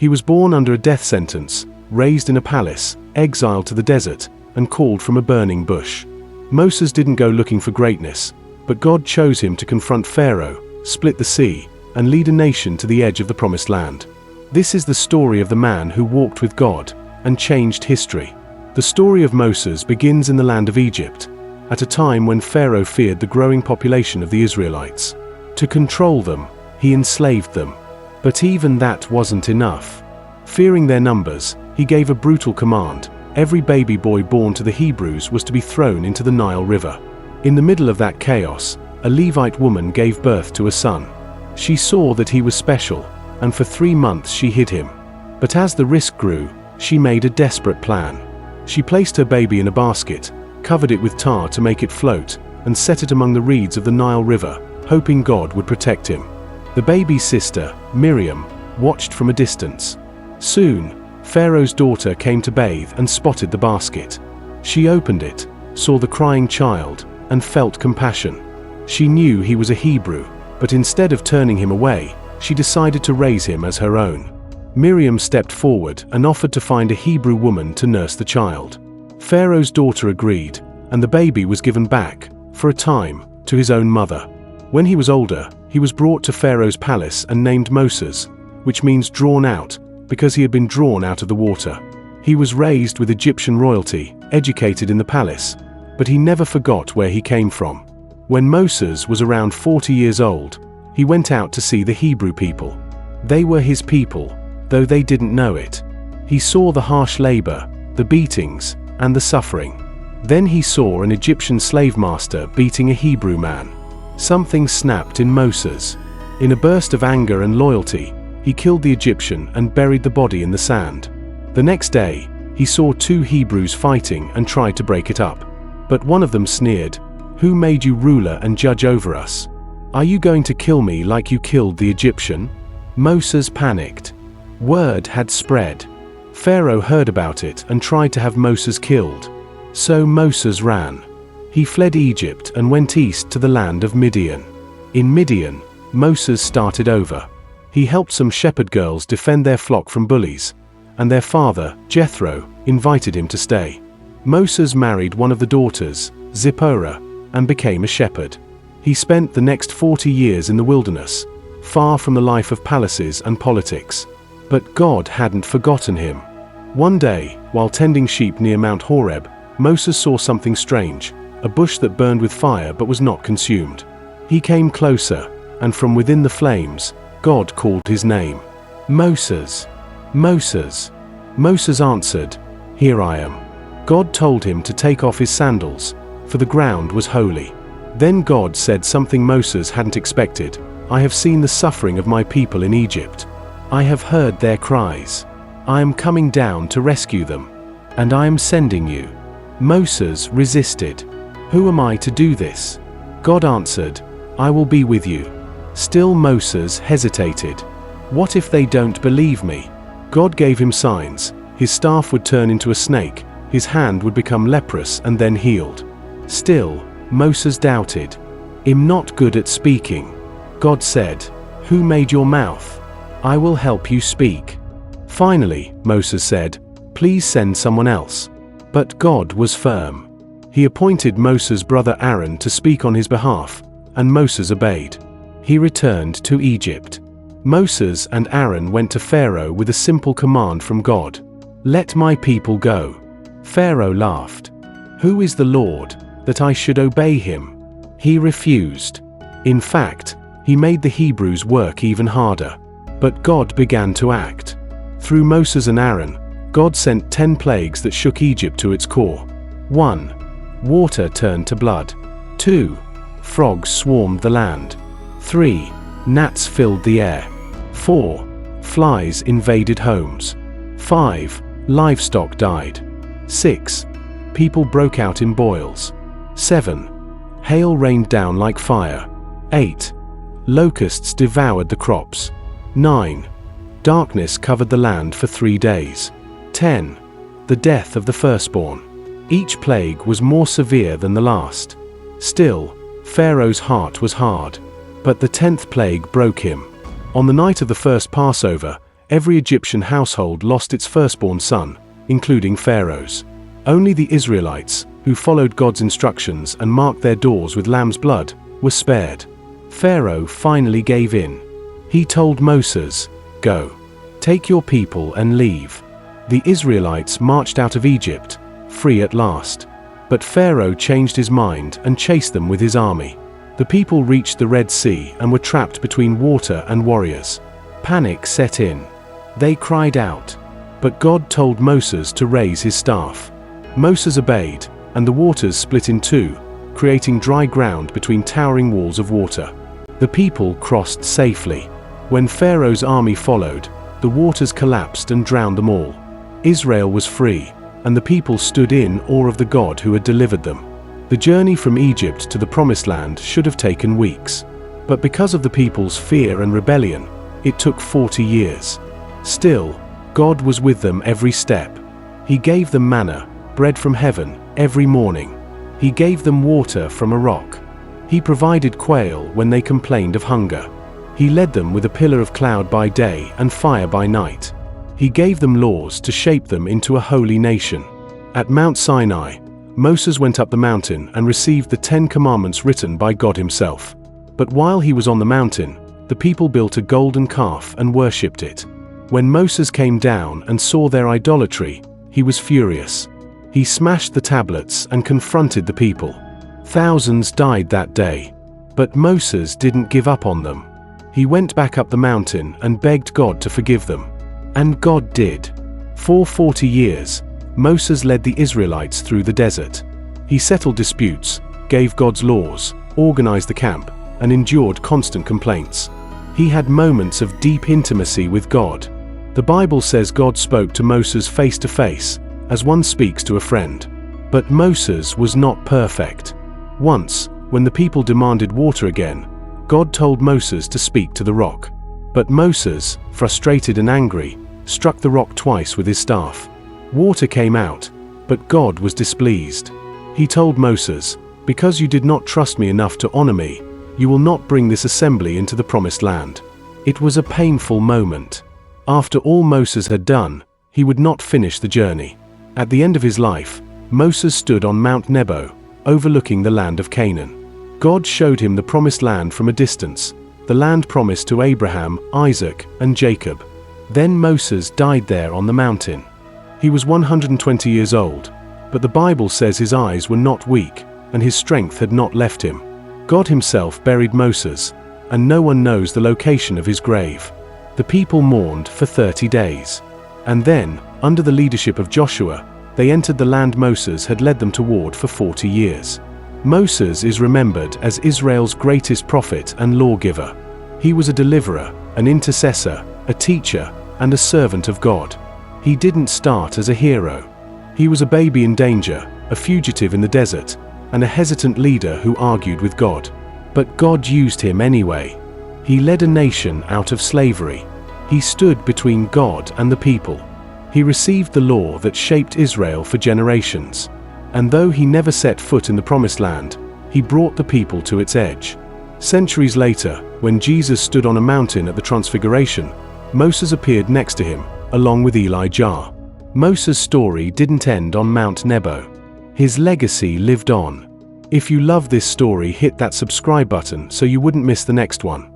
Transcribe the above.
He was born under a death sentence, raised in a palace, exiled to the desert, and called from a burning bush. Moses didn't go looking for greatness, but God chose him to confront Pharaoh, split the sea, and lead a nation to the edge of the promised land. This is the story of the man who walked with God and changed history. The story of Moses begins in the land of Egypt, at a time when Pharaoh feared the growing population of the Israelites. To control them, he enslaved them. But even that wasn't enough. Fearing their numbers, he gave a brutal command. Every baby boy born to the Hebrews was to be thrown into the Nile River. In the middle of that chaos, a Levite woman gave birth to a son. She saw that he was special, and for 3 months she hid him. But as the risk grew, she made a desperate plan. She placed her baby in a basket, covered it with tar to make it float, and set it among the reeds of the Nile River, hoping God would protect him. The baby's sister, Miriam, watched from a distance. Soon, Pharaoh's daughter came to bathe and spotted the basket. She opened it, saw the crying child, and felt compassion. She knew he was a Hebrew, but instead of turning him away, she decided to raise him as her own. Miriam stepped forward and offered to find a Hebrew woman to nurse the child. Pharaoh's daughter agreed, and the baby was given back, for a time, to his own mother. When he was older, he was brought to Pharaoh's palace and named Moses, which means drawn out, because he had been drawn out of the water. He was raised with Egyptian royalty, educated in the palace, but he never forgot where he came from. When Moses was around 40 years old, he went out to see the Hebrew people. They were his people, though they didn't know it. He saw the harsh labor, the beatings, and the suffering. Then he saw an Egyptian slave master beating a Hebrew man. Something snapped in Moses. In a burst of anger and loyalty, he killed the Egyptian and buried the body in the sand. The next day, he saw 2 Hebrews fighting and tried to break it up. But one of them sneered, "Who made you ruler and judge over us? Are you going to kill me like you killed the Egyptian?" Moses panicked. Word had spread. Pharaoh heard about it and tried to have Moses killed. So Moses ran. He fled Egypt and went east to the land of Midian. In Midian, Moses started over. He helped some shepherd girls defend their flock from bullies, and their father, Jethro, invited him to stay. Moses married one of the daughters, Zipporah, and became a shepherd. He spent the next 40 years in the wilderness, far from the life of palaces and politics. But God hadn't forgotten him. One day, while tending sheep near Mount Horeb, Moses saw something strange, a bush that burned with fire but was not consumed. He came closer, and from within the flames, God called his name. "Moses! Moses!" Moses answered, "Here I am." God told him to take off his sandals, for the ground was holy. Then God said something Moses hadn't expected. "I have seen the suffering of my people in Egypt. I have heard their cries. I am coming down to rescue them, and I am sending you." Moses resisted. "Who am I to do this?" God answered, "I will be with you." Still Moses hesitated. "What if they don't believe me?" God gave him signs. His staff would turn into a snake, his hand would become leprous and then healed. Still, Moses doubted. "I'm not good at speaking." God said, "Who made your mouth? I will help you speak." Finally, Moses said, "Please send someone else." But God was firm. He appointed Moses' brother Aaron to speak on his behalf, and Moses obeyed. He returned to Egypt. Moses and Aaron went to Pharaoh with a simple command from God: "Let my people go." Pharaoh laughed. "Who is the Lord, that I should obey him?" He refused. In fact, he made the Hebrews work even harder. But God began to act. Through Moses and Aaron, God sent 10 plagues that shook Egypt to its core. 1. Water turned to blood. 2. Frogs swarmed the land. 3. Gnats filled the air. 4. Flies invaded homes. 5. Livestock died. 6. People broke out in boils. 7. Hail rained down like fire. 8. Locusts devoured the crops. 9. Darkness covered the land for 3 days. 10. The death of the firstborn. Each plague was more severe than the last. Still, Pharaoh's heart was hard. But the 10th plague broke him. On the night of the first Passover, Every Egyptian household lost its firstborn son, including Pharaoh's. Only the Israelites, who followed God's instructions and marked their doors with lamb's blood, were spared. Pharaoh finally gave in. He told Moses, "Go. Take your people and leave." The Israelites marched out of Egypt, free at last. But Pharaoh changed his mind and chased them with his army. The people reached the Red Sea and were trapped between water and warriors. Panic set in. They cried out. But God told Moses to raise his staff. Moses obeyed, and the waters split in two, creating dry ground between towering walls of water. The people crossed safely. When Pharaoh's army followed, the waters collapsed and drowned them all. Israel was free, and the people stood in awe of the God who had delivered them. The journey from Egypt to the Promised Land should have taken weeks. But because of the people's fear and rebellion, it took 40 years. Still, God was with them every step. He gave them manna, bread from heaven, every morning. He gave them water from a rock. He provided quail when they complained of hunger. He led them with a pillar of cloud by day and fire by night. He gave them laws to shape them into a holy nation. At Mount Sinai, Moses went up the mountain and received the 10 Commandments written by God himself. But while he was on the mountain, the people built a golden calf and worshipped it. When Moses came down and saw their idolatry, he was furious. He smashed the tablets and confronted the people. Thousands died that day. But Moses didn't give up on them. He went back up the mountain and begged God to forgive them. And God did. For 40 years, Moses led the Israelites through the desert. He settled disputes, gave God's laws, organized the camp, and endured constant complaints. He had moments of deep intimacy with God. The Bible says God spoke to Moses face to face, as one speaks to a friend. But Moses was not perfect. Once, when the people demanded water again, God told Moses to speak to the rock. But Moses, frustrated and angry, struck the rock twice with his staff. Water came out, but God was displeased. He told Moses, "Because you did not trust me enough to honor me, you will not bring this assembly into the Promised Land." It was a painful moment. After all Moses had done, he would not finish the journey. At the end of his life, Moses stood on Mount Nebo, overlooking the land of Canaan. God showed him the Promised Land from a distance, the land promised to Abraham, Isaac, and Jacob. Then Moses died there on the mountain. He was 120 years old, but the Bible says his eyes were not weak, and his strength had not left him. God himself buried Moses, and no one knows the location of his grave. The people mourned for 30 days. And then, under the leadership of Joshua, they entered the land Moses had led them toward for 40 years. Moses is remembered as Israel's greatest prophet and lawgiver. He was a deliverer, an intercessor, a teacher, and a servant of God. He didn't start as a hero. He was a baby in danger, a fugitive in the desert, and a hesitant leader who argued with God. But God used him anyway. He led a nation out of slavery. He stood between God and the people. He received the law that shaped Israel for generations. And though he never set foot in the Promised Land, he brought the people to its edge. Centuries later, when Jesus stood on a mountain at the Transfiguration, Moses appeared next to him, along with Elijah. Moses' story didn't end on Mount Nebo. His legacy lived on. If you love this story, hit that subscribe button so you wouldn't miss the next one.